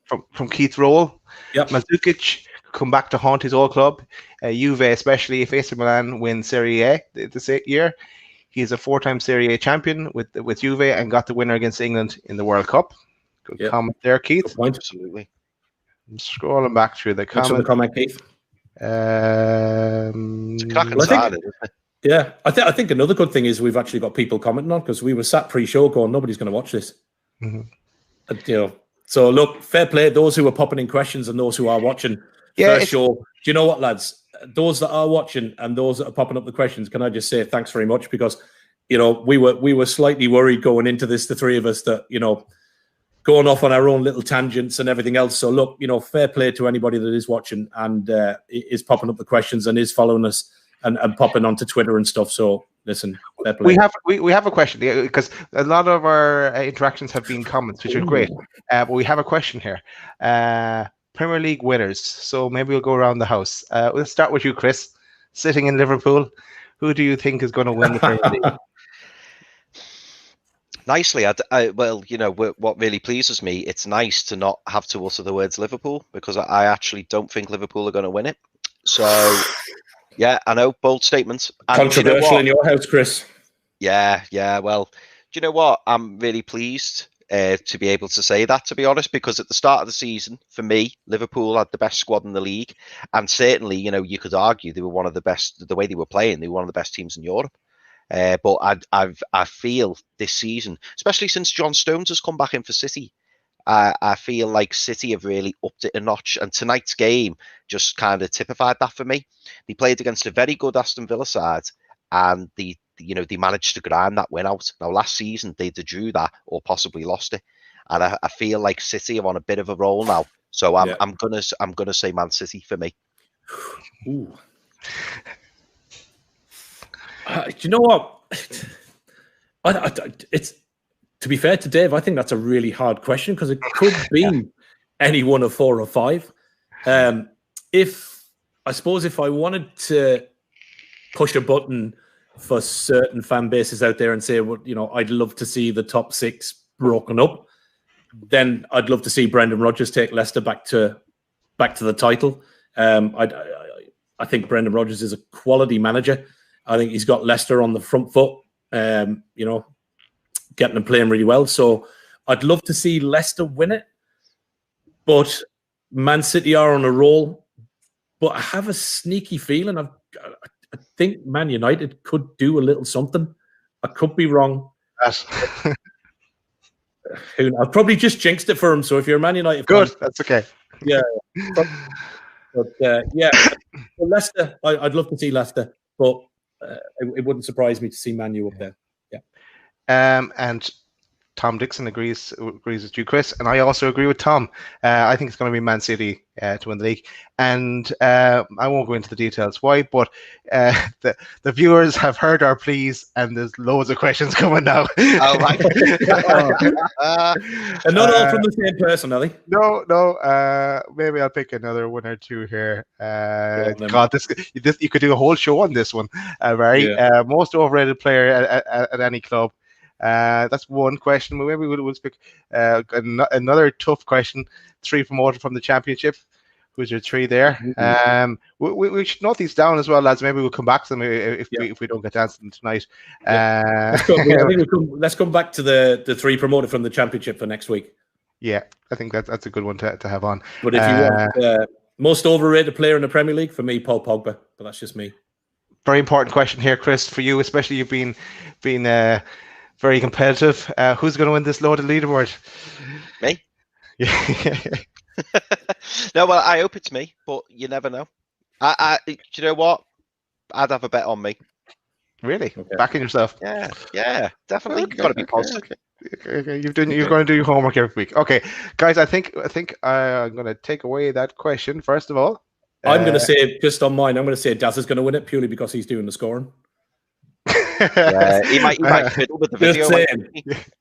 from Keith Roll. Yep. Mandzukic come back to haunt his old club. Juve, especially if AC Milan win Serie A this year. He's a 4-time Serie A champion with Juve and got the winner against England in the World Cup. Good comment there, Keith. Absolutely. I'm scrolling back through the comments. The comment, Keith. It's a cracking side, isn't it? Yeah, I think another good thing is we've actually got people commenting on, because we were sat pre-show going, nobody's going to watch this. Mm-hmm. So look, fair play those who are popping in questions and those who are watching. First show. Do you know what, lads? Those that are watching and those that are popping up the questions, can I just say thanks very much, because we were slightly worried going into this, the three of us, that going off on our own little tangents and everything else. So look, fair play to anybody that is watching and is popping up the questions and is following us and popping onto Twitter and stuff. So listen, fair play. We have a question, because a lot of our interactions have been comments, which are great. But we have a question here. Premier League winners. So maybe we'll go around the house. We'll start with you, Chris. Sitting in Liverpool, who do you think is going to win the Premier League? Nicely, what really pleases me, it's nice to not have to utter the words Liverpool, because I actually don't think Liverpool are going to win it. So, yeah, I know, bold statement. And controversial in your house, Chris. Yeah. Well, do you know what? I'm really pleased to be able to say that, to be honest, because at the start of the season, for me, Liverpool had the best squad in the league, and certainly, you could argue they were one of the best. The way they were playing, they were one of the best teams in Europe. But I feel this season, especially since John Stones has come back in for City, I feel like City have really upped it a notch. And tonight's game just kind of typified that for me. They played against a very good Aston Villa side, and they managed to grind that win out. Now, last season they drew that or possibly lost it, and I feel like City are on a bit of a roll now. So I'm gonna say Man City for me. Ooh. Do you know what? to be fair to Dave, I think that's a really hard question because it could be any one of 4 or 5. If I wanted to push a button for certain fan bases out there and say, well, you know, I'd love to see the top 6 broken up, then I'd love to see Brendan Rodgers take Leicester back to the title. I think Brendan Rodgers is a quality manager. I think he's got Leicester on the front foot, you know, getting them playing really well. So I'd love to see Leicester win it, but Man City are on a roll. But I have a sneaky feeling I think Man United could do a little something. I could be wrong. Yes. I've probably just jinxed it for him. So if you're a Man United fan, good, fan, that's okay. Yeah, but yeah, well, Leicester. I'd love to see Leicester, but it wouldn't surprise me to see Man U up there. Yeah. And Tom Dixon agrees with you, Chris, and I also agree with Tom. I think it's going to be Man City to win the league, and I won't go into the details why, but the viewers have heard our pleas, and there's loads of questions coming now. Oh, right. And not all from the same person, are they? No. Maybe I'll pick another one or two here. God, this you could do a whole show on this one. Most overrated player at any club. That's one question. Maybe we'll pick another tough question. 3 promoted from the Championship. Who's your 3 there? We should note these down as well, lads. Maybe we'll come back to them if we don't get to answer them tonight. Let's come back to the 3 promoted from the Championship for next week. Yeah, I think that's a good one to have on. But if you want most overrated player in the Premier League, for me, Paul Pogba. But that's just me. Very important question here, Chris, for you, especially you've been very competitive. Who's going to win this loaded leaderboard? Me? Yeah. No, well, I hope it's me, but you never know. Do you know what? I'd have a bet on me. Really? Okay. Backing yourself? Yeah, definitely. You've got to be positive. Okay. You're going to do your homework every week. Okay, guys, I think I'm going to take away that question first of all. I'm going to say, just on mine, I'm going to say Daz is going to win it purely because he's doing the scoring. He might fiddle with the video.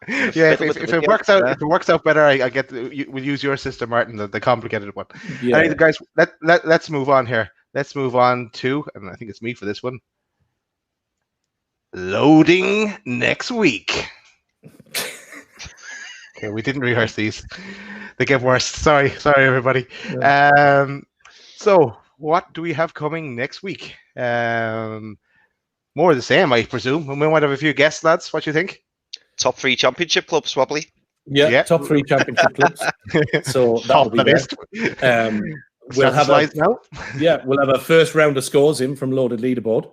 If it works out better, we'll use your system, Martin, the complicated one. Yeah. Anyway, guys, let's move on here. Let's move on to, and I think it's me for this one. Loading next week. Okay, we didn't rehearse these. They get worse. Sorry, everybody. Yeah. So what do we have coming next week? More of the same, I presume. We might have a few guests, lads. What do you think? Top 3 Championship clubs, probably. Yeah, top 3 Championship clubs. So that'll be best. We'll have we'll have a first round of scores in from Loaded Leaderboard.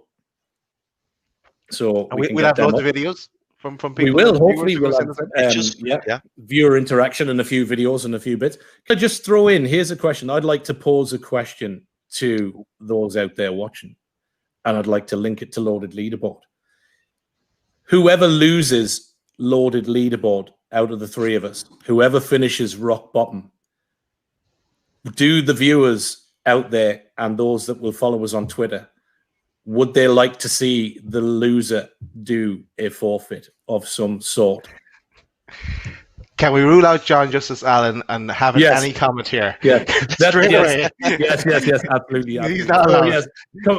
So we'll have loads of videos from people. We will. Hopefully, we'll have viewer interaction and a few videos and a few bits. Can I just throw in? Here's a question. I'd like to pose a question to those out there watching. And I'd like to link it to Loaded Leaderboard. Whoever loses Loaded Leaderboard out of the 3 of us, whoever finishes rock bottom, do the viewers out there and those that will follow us on Twitter, would they like to see the loser do a forfeit of some sort? Can we rule out John Justice Allen and have any comment here? Yeah, yes, absolutely. He's not allowed.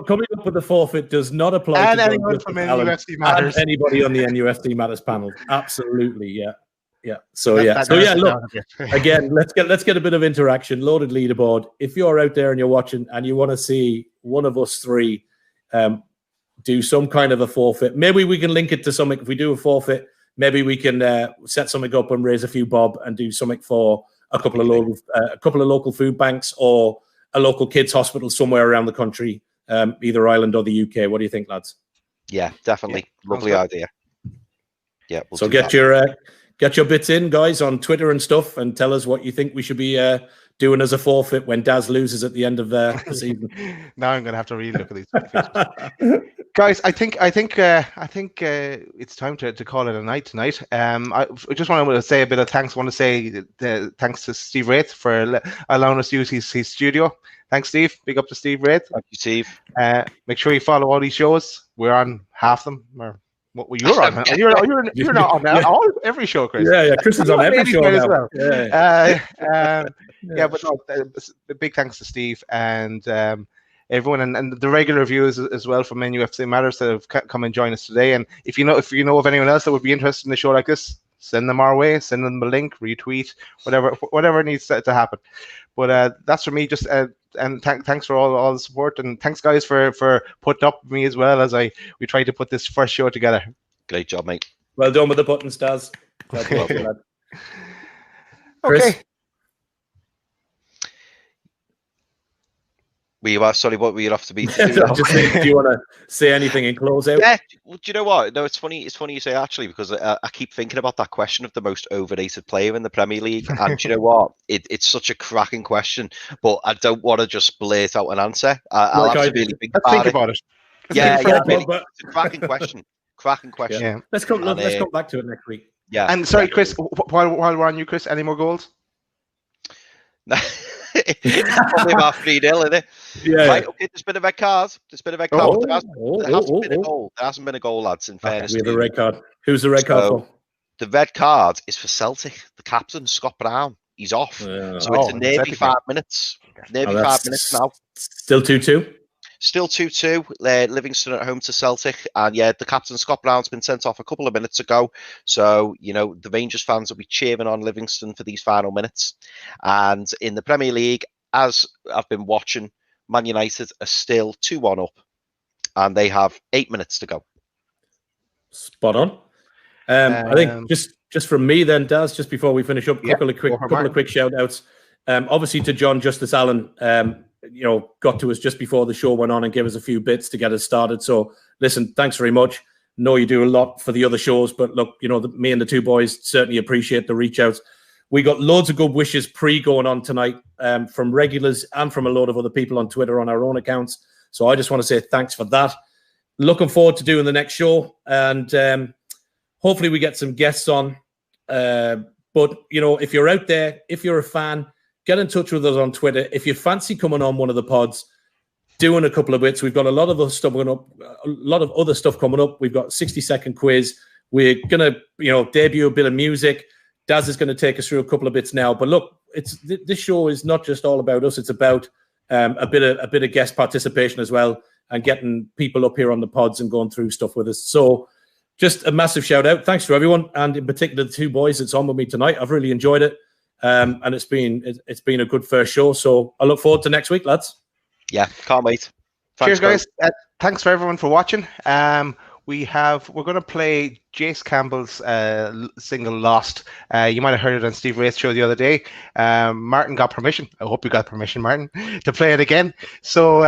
Coming up with the forfeit does not apply to anyone from NUFC Matters. And anybody on the NUFC Matters panel. Absolutely, yeah. So look, again, let's get a bit of interaction. Loaded Leaderboard. If you're out there and you're watching and you want to see one of us 3 do some kind of a forfeit, maybe we can link it to something. If we do a forfeit, maybe we can set something up and raise a few bob and do something for a couple of local food banks or a local kids hospital somewhere around the country, either Ireland or the UK. What do you think, lads? Yeah, definitely. Lovely idea. Yeah. So get your bits in, guys, on Twitter and stuff, and tell us what you think we should be doing as a forfeit when Daz loses at the end of the season. Now I'm going to have to really look at these. Guys, I think it's time to call it a night tonight. I just want to say a bit of thanks. I want to say thanks to Steve Wraith for allowing us to use his studio. Thanks, Steve. Big up to Steve Wraith. Thank you, Steve. Make sure you follow all these shows. We're on half them, or Well, you're on. You're not on every show, Chris. Yeah, Chris is on every show as now. well. Yeah. But no, big thanks to Steve and everyone and the regular viewers as well from UFC Matters that have come and joined us today. And if you know of anyone else that would be interested in a show like this, send them our way. Send them a link, retweet, whatever needs to happen. But that's for me. Just and thanks for all the support, and thanks guys for putting up with me as well as we tried to put this first show together. Great job, mate. Well done with the buttons, Daz. Okay. Sorry, what were you off to be to do? Just do you want to say anything in close out? Yeah. Well, do you know what? No, it's funny. It's funny you say actually, because I keep thinking about that question of the most overrated player in the Premier League, and do you know what? It's such a cracking question, but I don't want to just blurt out an answer. I'll have to really think about it. Yeah, really, it's a cracking question. Cracking question. Yeah. Let's come back to it next week. Yeah. And sorry, Chris, while we're on you, Chris, any more goals? Probably about 3-0, isn't it? Yeah. Right, okay, there's been a red card. There hasn't been a goal. There hasn't been a goal, lads, in fairness. We have a red card. Who's the red card for? The red card is for Celtic. The captain, Scott Brown. He's off. So it's a nearly 5 minutes. Nearly 5 minutes now. Still 2-2? Still 2-2. Livingston at home to Celtic. And yeah, the captain, Scott Brown's been sent off a couple of minutes ago. So, the Rangers fans will be cheering on Livingston for these final minutes. And in the Premier League, as I've been watching, Man United are still 2-1 up. And they have 8 minutes to go. Spot on. I think just from me then, Daz, just before we finish up, couple of quick shout outs. Obviously to John Justice Allen, got to us just before the show went on and gave us a few bits to get us started. So listen, thanks very much. Know you do a lot for the other shows, but look, me and the two boys certainly appreciate the reach outs. We got loads of good wishes going on tonight from regulars and from a load of other people on Twitter on our own accounts. So I just want to say thanks for that. Looking forward to doing the next show, and hopefully we get some guests on. But if you're out there, if you're a fan, get in touch with us on Twitter. If you fancy coming on one of the pods, doing a couple of bits, we've got a lot of other stuff coming up. A lot of other stuff coming up. We've got 60-second quiz. We're gonna, debut a bit of music. Daz is going to take us through a couple of bits now. But look, this show is not just all about us. It's about a bit of guest participation as well, and getting people up here on the pods and going through stuff with us. So just a massive shout out. Thanks to everyone, and in particular the two boys that's on with me tonight. I've really enjoyed it. And it's been a good first show, so I look forward to next week, lads. Yeah, can't wait. Cheers, guys. Thanks for everyone for watching. We're going to play Jace Campbell's single "Lost." You might have heard it on Steve Wraith show the other day. Martin got permission. I hope you got permission, Martin, to play it again. So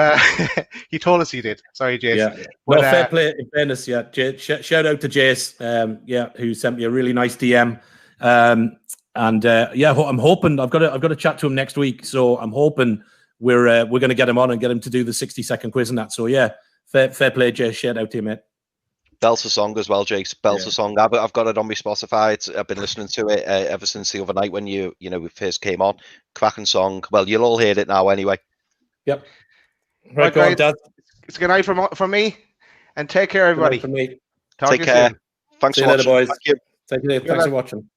he told us he did. Sorry, Jace. Yeah. Well, fair play. In fairness, yeah. Shout out to Jace. Who sent me a really nice DM. And I'm hoping I've got to chat to him next week. So I'm hoping we're going to get him on and get him to do the 60-second quiz and that. So yeah, fair play, Jay. Shout out to you, mate. Belter song as well, Jake. Belter song. I've got it on my Spotify. I've been listening to it ever since the other night when you first came on. Cracking song. Well, you'll all hear it now anyway. Yep. Right, go on, Dad. It's a good night from me, and take care, everybody. From me. Take care. Thanks for watching. Later, boys. Thank you. Thanks for watching.